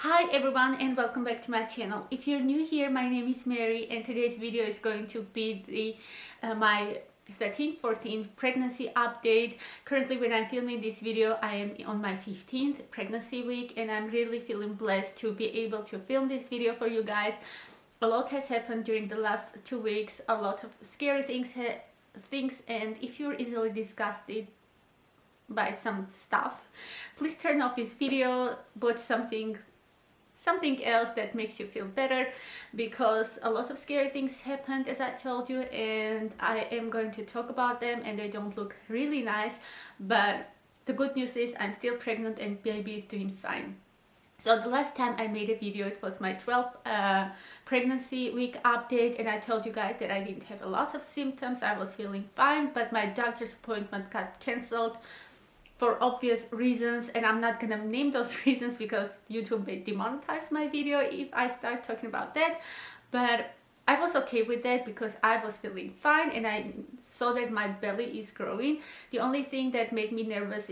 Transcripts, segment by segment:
Hi everyone and welcome back to my channel. If you're new here, my name is Mary and today's video is going to be my 13th, 14th pregnancy update. Currently when I'm filming this video, I am on my 15th pregnancy week and I'm really feeling blessed to be able to film this video for you guys. A lot has happened during the last 2 weeks, a lot of scary things and if you're easily disgusted by some stuff, please turn off this video, watch something else that makes you feel better, because a lot of scary things happened, as I told you, and I am going to talk about them and they don't look really nice, but the good news is I'm still pregnant and baby is doing fine. So the last time I made a video, it was my 12th pregnancy week update, and I told you guys that I didn't have a lot of symptoms, I was feeling fine, but my doctor's appointment got cancelled for obvious reasons, and I'm not gonna name those reasons because YouTube may demonetize my video if I start talking about that. But I was okay with that because I was feeling fine and I saw that my belly is growing. The only thing that made me nervous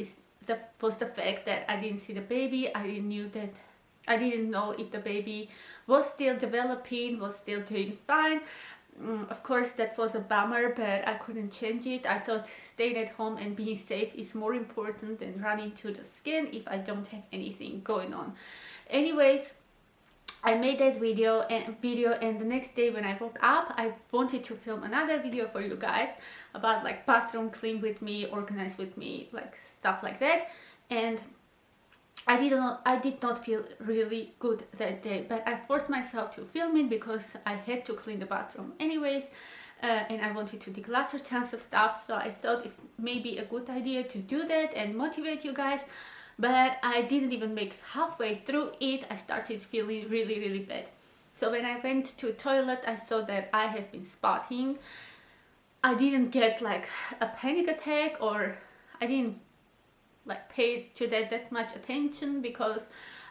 was the fact that I didn't see the baby. I didn't know if the baby was still developing, was still doing fine. Of course that was a bummer, but I couldn't change it. I thought staying at home and being safe is more important than running to the skin if I don't have anything going on. Anyways, I made that video and the next day when I woke up, I wanted to film another video for you guys about like bathroom clean with me, organized with me, like stuff like that. And I did not feel really good that day, but I forced myself to film it because I had to clean the bathroom anyways, and I wanted to declutter tons of stuff, so I thought it may be a good idea to do that and motivate you guys. But I didn't even make halfway through it, I started feeling really bad. So when I went to the toilet, I saw that I have been spotting. I didn't get like a panic attack, or I didn't like pay to that much attention because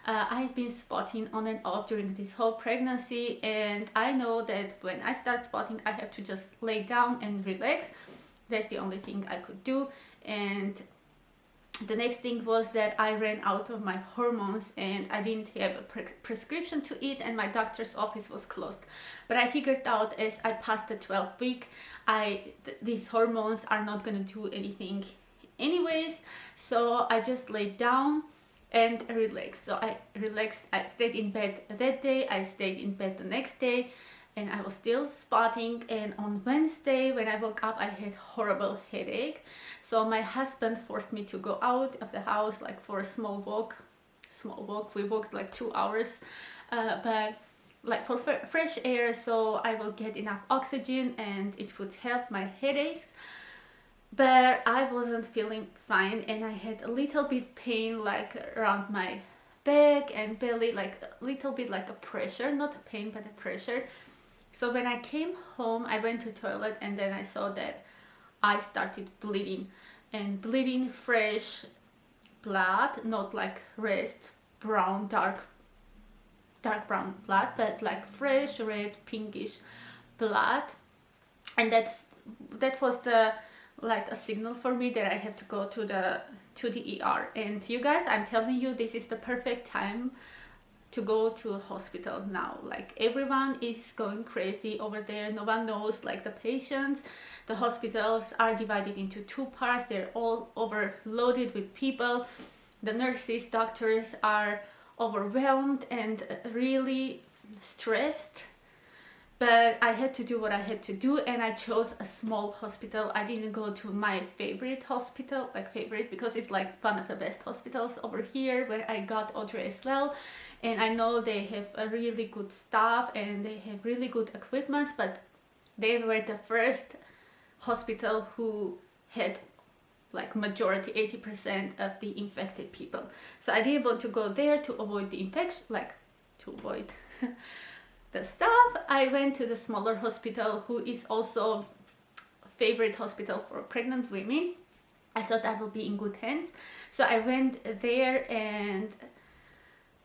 I've been spotting on and off during this whole pregnancy, and I know that when I start spotting I have to just lay down and relax. That's the only thing I could do. And the next thing was that I ran out of my hormones and I didn't have a prescription to it, and my doctor's office was closed. But I figured out as I passed the 12th week, these hormones are not gonna do anything anyways, so I just laid down and relaxed. So I relaxed, I stayed in bed that day, I stayed in bed the next day, and I was still spotting. And on Wednesday when I woke up, I had horrible headache, so my husband forced me to go out of the house like for a small walk. We walked like 2 hours, but like for fresh air, so I will get enough oxygen and it would help my headaches. But I wasn't feeling fine and I had a little bit pain like around my back and belly, like a little bit like a pressure, not a pain but a pressure. So when I came home, I went to the toilet and then I saw that I started bleeding, and bleeding fresh blood, not like red, brown, dark brown blood, but like fresh red pinkish blood. And that was the like a signal for me that I have to go to the ER. And you guys, I'm telling you, this is the perfect time to go to a hospital now. Like everyone is going crazy over there, no one knows like the patients. The hospitals are divided into 2 parts, they're all overloaded with people. The nurses, doctors are overwhelmed and really stressed. But I had to do what I had to do, and I chose a small hospital. I didn't go to my favorite hospital, like favorite, because it's like one of the best hospitals over here where I got Audrey as well. And I know they have a really good staff and they have really good equipment, but they were the first hospital who had like majority, 80% of the infected people. So I didn't want to go there to avoid the infection, like to avoid the stuff. I went to the smaller hospital, who is also a favorite hospital for pregnant women. I thought I would be in good hands, so I went there, and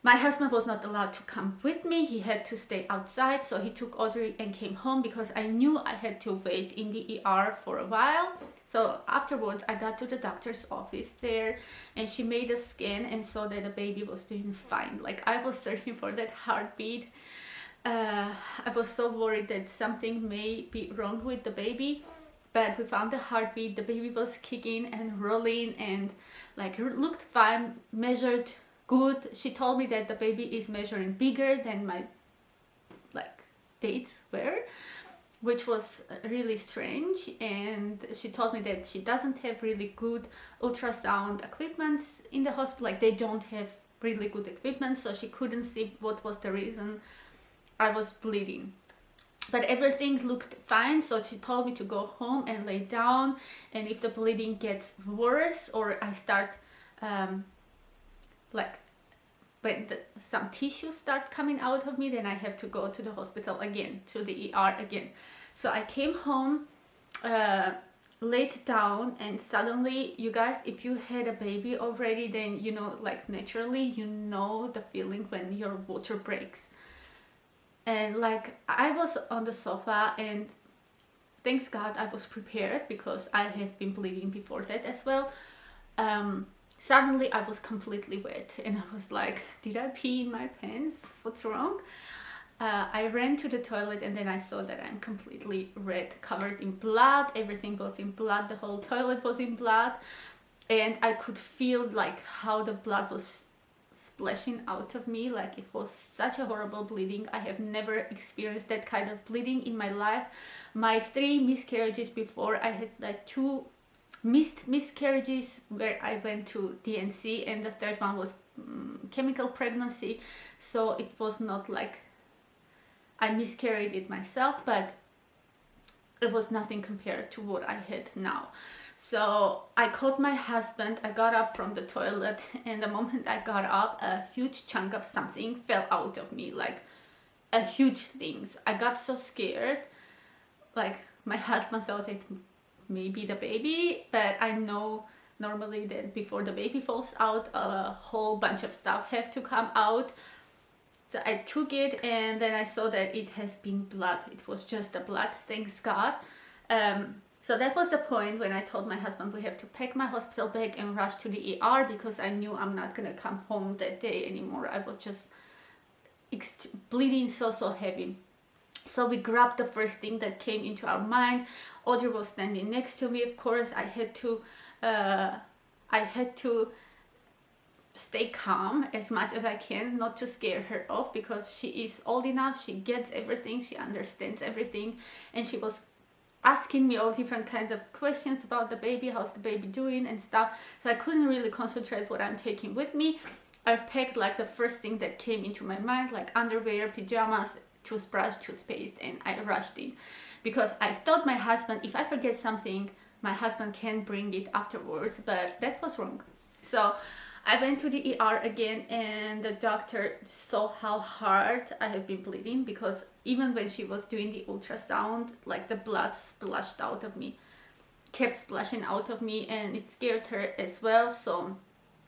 My husband was not allowed to come with me. He had to stay outside, so he took Audrey and came home because I knew I had to wait in the ER for a while. So afterwards I got to the doctor's office there, and she made a scan and saw that the baby was doing fine. Like, I was searching for that heartbeat. I was so worried that something may be wrong with the baby, but we found the heartbeat. The baby was kicking and rolling and like looked fine, measured good. She told me that the baby is measuring bigger than my like dates were, which was really strange. And she told me that she doesn't have really good ultrasound equipment in the hospital. Like, they don't have really good equipment, so she couldn't see what was the reason I was bleeding. But everything looked fine, so she told me to go home and lay down, and if the bleeding gets worse or I start like when some tissues start coming out of me, then I have to go to the hospital again, to the ER again. So I came home, laid down, and suddenly, you guys, if you had a baby already, then you know, like naturally, you know the feeling when your water breaks. And like, I was on the sofa, and thanks God I was prepared because I have been bleeding before that as well. Suddenly I was completely wet, and I was like, did I pee in my pants? What's wrong? I ran to the toilet, and then I saw that I'm completely red, covered in blood. Everything was in blood. The whole toilet was in blood, and I could feel like how the blood was splashing out of me. Like, it was such a horrible bleeding. I have never experienced that kind of bleeding in my life. My 3 miscarriages before, I had like 2 missed miscarriages where I went to DNC, and the third one was chemical pregnancy, so it was not like I miscarried it myself, but it was nothing compared to what I had now. So I called my husband. I got up from the toilet, and the moment I got up, a huge chunk of something fell out of me, like a huge thing. I got so scared. Like, my husband thought it maybe the baby, but I know normally that before the baby falls out, a whole bunch of stuff have to come out. So I took it, and then I saw that it has been blood. It was just the blood, thanks God. So that was the point when I told my husband we have to pack my hospital bag and rush to the ER, because I knew I'm not gonna come home that day anymore. I was just bleeding so heavy. So we grabbed the first thing that came into our mind. Audrey was standing next to me. Of course, I had to stay calm as much as I can, not to scare her off, because she is old enough, she gets everything, she understands everything, and she was asking me all different kinds of questions about the baby, how's the baby doing and stuff. So I couldn't really concentrate what I'm taking with me. I packed like the first thing that came into my mind, like underwear, pajamas, toothbrush, toothpaste, and I rushed in because I thought my husband, if I forget something, my husband can bring it afterwards, but that was wrong. So I went to the ER again, and the doctor saw how hard I have been bleeding, because even when she was doing the ultrasound, like the blood splashed out of me, kept splashing out of me, and it scared her as well. So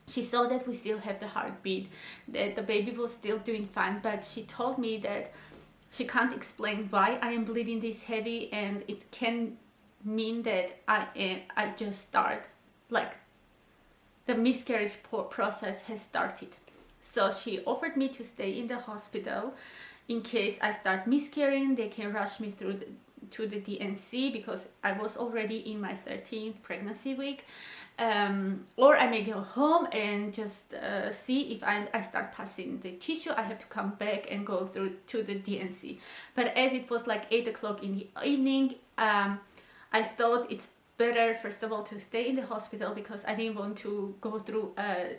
she saw that we still have the heartbeat, that the baby was still doing fine, but she told me that she can't explain why I am bleeding this heavy, and it can mean that I just start, like, the miscarriage process has started. So she offered me to stay in the hospital in case I start miscarrying. They can rush me through to the DNC, because I was already in my 13th pregnancy week, or I may go home and just see if I start passing the tissue. I have to come back and go through to the DNC. But as it was like 8 o'clock in the evening, I thought it's better, first of all, to stay in the hospital, because I didn't want to go through a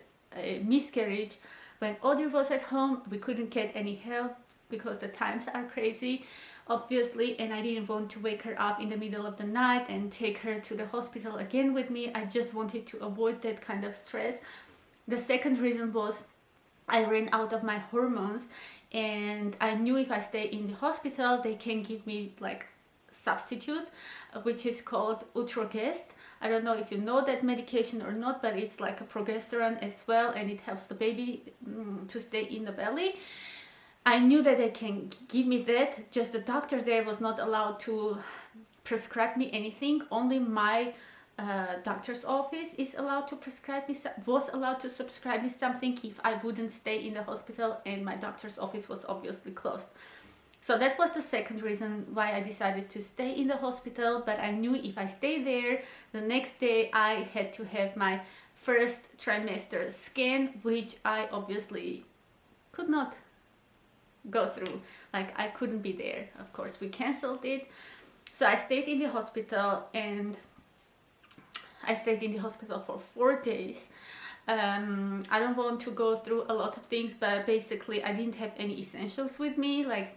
miscarriage when Audrey was at home. We couldn't get any help because the times are crazy, obviously, and I didn't want to wake her up in the middle of the night and take her to the hospital again with me. I just wanted to avoid that kind of stress. The second reason was I ran out of my hormones, and I knew if I stay in the hospital, they can give me like substitute, which is called ULTRASOUND. I don't know if you know that medication or not, but it's like a progesterone as well, and it helps the baby to stay in the belly. I knew that they can give me that, just the doctor there was not allowed to prescribe me anything. Only my doctor's office is allowed to prescribe me, was allowed to prescribe me something if I wouldn't stay in the hospital, and my doctor's office was obviously closed. So that was the second reason why I decided to stay in the hospital. But I knew if I stay there, the next day I had to have my first trimester scan, which I obviously could not go through. Like, I couldn't be there. Of course, we canceled it. So I stayed in the hospital, and I stayed in the hospital for 4 days. I don't want to go through a lot of things, but basically I didn't have any essentials with me. Like,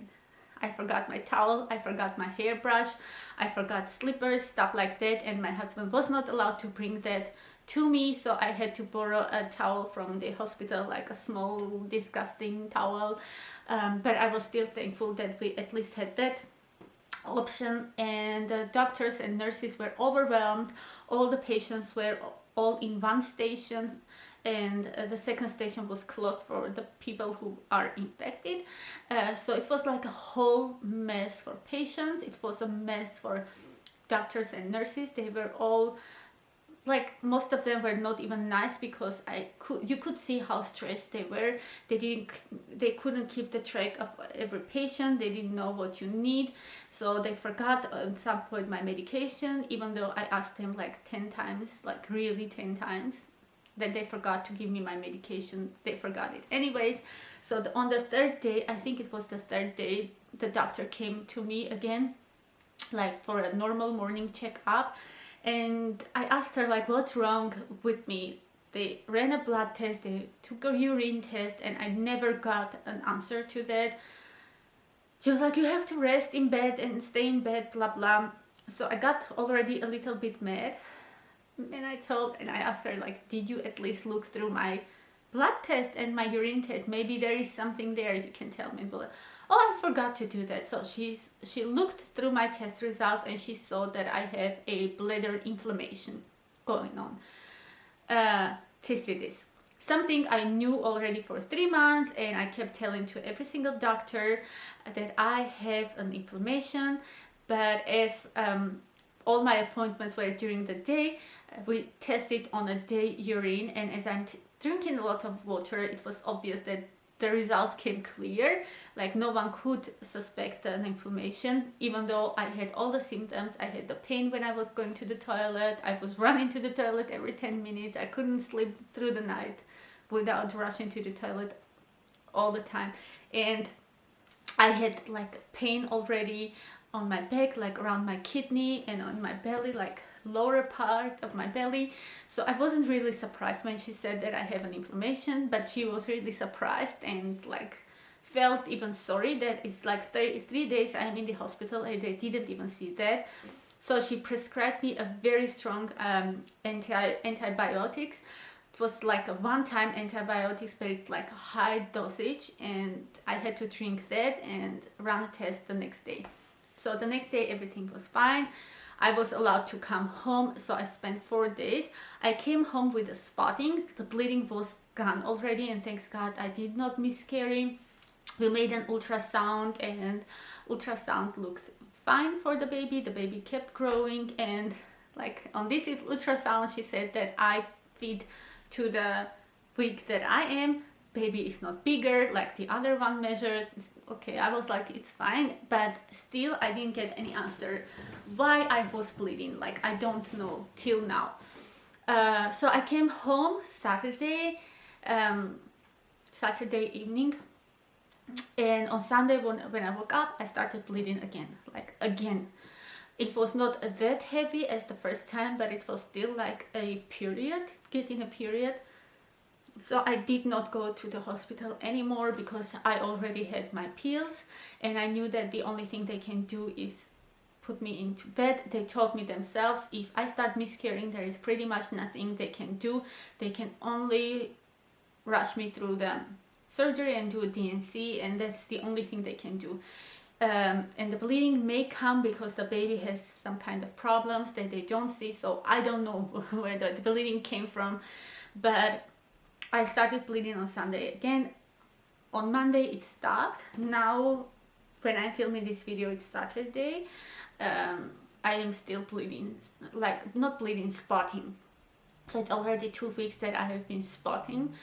I forgot my towel, I forgot my hairbrush, I forgot slippers, stuff like that, and my husband was not allowed to bring that to me, so I had to borrow a towel from the hospital, like a small disgusting towel. But I was still thankful that we at least had that option. And the doctors and nurses were overwhelmed. All the patients were all in one station, and the second station was closed for the people who are infected. So it was like a whole mess for patients. It was a mess for doctors and nurses. They were all like, most of them were not even nice, because you could see how stressed they were. They couldn't keep the track of every patient. They didn't know what you need, so they forgot at some point my medication, even though I asked them like 10 times, like really 10 times. Then they forgot to give me my medication. They forgot it anyways. So on the third day, I think it was the third day, the doctor came to me again, like for a normal morning checkup. And I asked her, like, what's wrong with me? They ran a blood test, they took a urine test, and I never got an answer to that. She was like, you have to rest in bed and stay in bed, blah blah. So I got already a little bit mad, and I asked her, like, did you at least look through my blood test and my urine test? Maybe there is something there you can tell me. But oh, I forgot to do that. So she looked through my test results, and she saw that I have a bladder inflammation going on. Cystitis. Something I knew already for 3 months, and I kept telling to every single doctor that I have an inflammation. But as all my appointments were during the day, we tested on a day urine, and as I'm drinking a lot of water, it was obvious that the results came clear. Like, no one could suspect an inflammation, even though I had all the symptoms. I had the pain when I was going to the toilet. I was running to the toilet every 10 minutes. I couldn't sleep through the night without rushing to the toilet all the time. And I had like pain already on my back, like around my kidney, and on my belly, like lower part of my belly. So I wasn't really surprised when she said that I have an inflammation, but she was really surprised and like felt even sorry that it's like 3 days I'm in the hospital and they didn't even see that. So she prescribed me a very strong antibiotics. It was like a one-time antibiotics, but it's like a high dosage, and I had to drink that and run a test the next day. So the next day everything was fine. I was allowed to come home, so I spent 4 days. I came home with a spotting. The bleeding was gone already, and thanks God I did not miscarry. We made an ultrasound, and ultrasound looked fine for the baby. The baby kept growing, and like on this ultrasound she said that I fit to the weight that I am. Baby is not bigger like the other one measured. Okay, I was like, it's fine, but still I didn't get any answer why I was bleeding. Like, I don't know till now. So I came home Saturday evening, and on Sunday when I woke up, I started bleeding again, like again. It was not that heavy as the first time, but it was still like a period, getting a period. So I did not go to the hospital anymore because I already had my pills, and I knew that the only thing they can do is put me into bed. They told me themselves, if I start miscarrying, there is pretty much nothing they can do. They can only rush me through the surgery and do a DNC, and that's the only thing they can do. and the bleeding may come because the baby has some kind of problems that they don't see. So I don't know where the bleeding came from, but I started bleeding on Sunday again. On Monday it stopped. Now when I'm filming this video, it's Saturday. I am still bleeding, like not bleeding, spotting. So it's already 2 weeks that I have been spotting,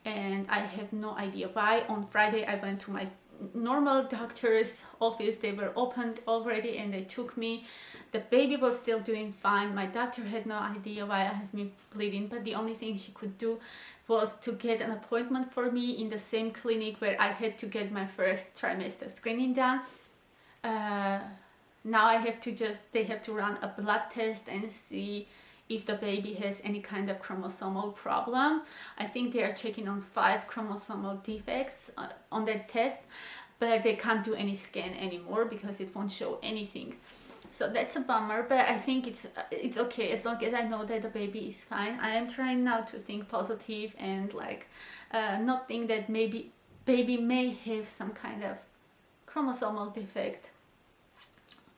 and I have no idea why. On Friday I went to my normal doctor's office. They were opened already and they took me. The baby was still doing fine. My doctor had no idea why I have been bleeding, but the only thing she could do was to get an appointment for me in the same clinic where I had to get my first trimester screening done. Now I have to they have to run a blood test and see if the baby has any kind of chromosomal problem. I think they are checking on 5 chromosomal defects on that test, but they can't do any scan anymore because it won't show anything. So that's a bummer, but I think it's okay as long as I know that the baby is fine. I am trying now to think positive and like not think that maybe baby may have some kind of chromosomal defect.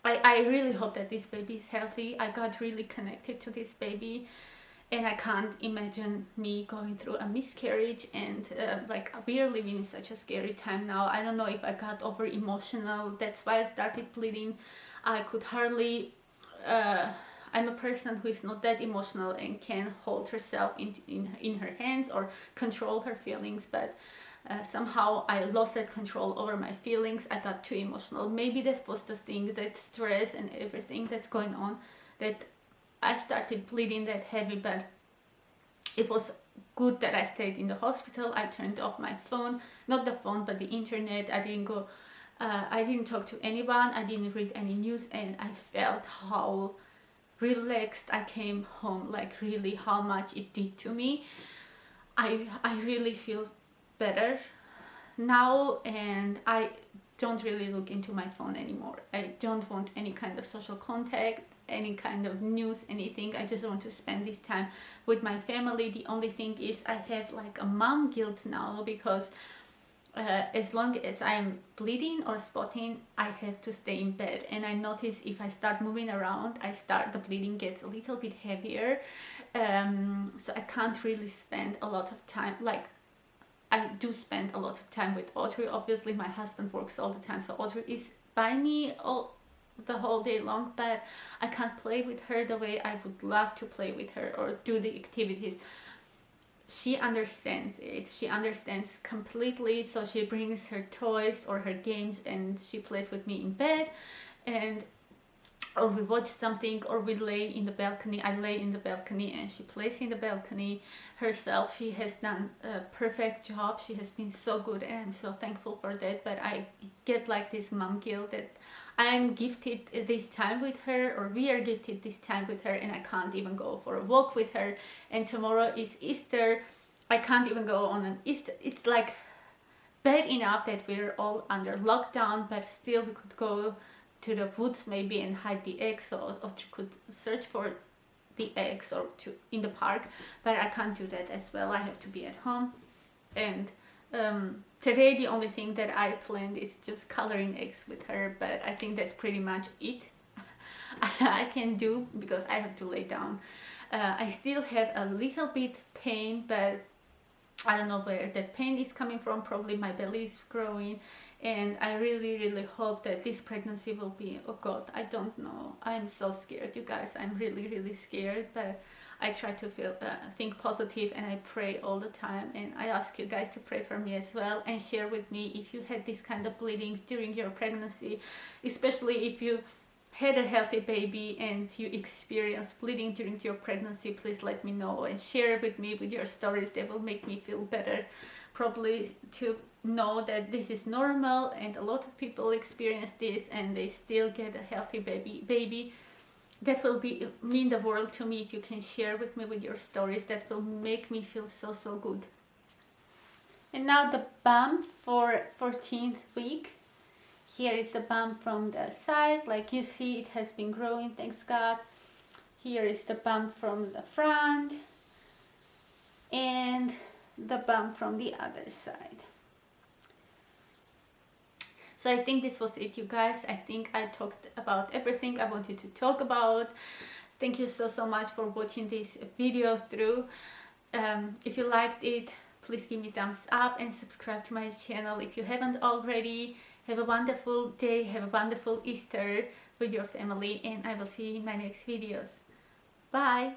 I really hope that this baby is healthy. I got really connected to this baby, and I can't imagine me going through a miscarriage, and like we are living in such a scary time now. I don't know if I got over emotional. That's why I started bleeding. I could hardly I'm a person who is not that emotional and can hold herself in her hands or control her feelings, but somehow I lost that control over my feelings. I got too emotional. Maybe that was the thing, that stress and everything that's going on, that I started bleeding that heavy. But it was good that I stayed in the hospital. I turned off my phone, not the phone but the internet. I didn't talk to anyone. I didn't read any news, and I felt how relaxed I came home, like really how much it did to me. I really feel better now, and I don't really look into my phone anymore. I don't want any kind of social contact, any kind of news, anything. I just want to spend this time with my family. The only thing is I have like a mom guilt now, because as long as I'm bleeding or spotting, I have to stay in bed. And I notice if I start moving around, the bleeding gets a little bit heavier. So I can't really spend a lot of time, like I do spend a lot of time with Audrey. Obviously my husband works all the time, so Audrey is by me the whole day long, but I can't play with her the way I would love to play with her or do the activities. She understands it. She understands completely, so she brings her toys or her games and she plays with me in bed, or we watch something, or we lay in the balcony. I lay in the balcony and she plays in the balcony herself. She has done a perfect job. She has been so good, and I'm so thankful for that. But I get like this mom guilt that I'm gifted this time with her, or we are gifted this time with her, and I can't even go for a walk with her. And tomorrow is Easter. I can't even go on an Easter. It's like bad enough that we're all under lockdown, but still we could go to the woods maybe and hide the eggs, or you could search for the eggs or in the park, but I can't do that as well. I have to be at home. And today the only thing that I planned is just coloring eggs with her, but I think that's pretty much it I can do, because I have to lay down. I still have a little bit pain, but I don't know where that pain is coming from. Probably my belly is growing, and I really hope that this pregnancy will be, oh God, I don't know. I'm so scared, you guys. I'm really scared, but I try to think positive, and I pray all the time, and I ask you guys to pray for me as well, and share with me if you had this kind of bleedings during your pregnancy, especially if you had a healthy baby and you experienced bleeding during your pregnancy. Please let me know and share with me with your stories. They will make me feel better, probably, to know that this is normal, and a lot of people experience this and they still get a healthy baby. That will mean the world to me if you can share with me with your stories. That will make me feel so good. And now the bump for 14th week. Here is the bump from the side. Like you see, it has been growing, thanks God. Here is the bump from the front, and the bump from the other side. So I think this was it, you guys. I think I talked about everything I wanted to talk about. Thank you so much for watching this video through. If you liked it, please give me thumbs up and subscribe to my channel if you haven't already. Have a wonderful day, have a wonderful Easter with your family, and I will see you in my next videos. Bye!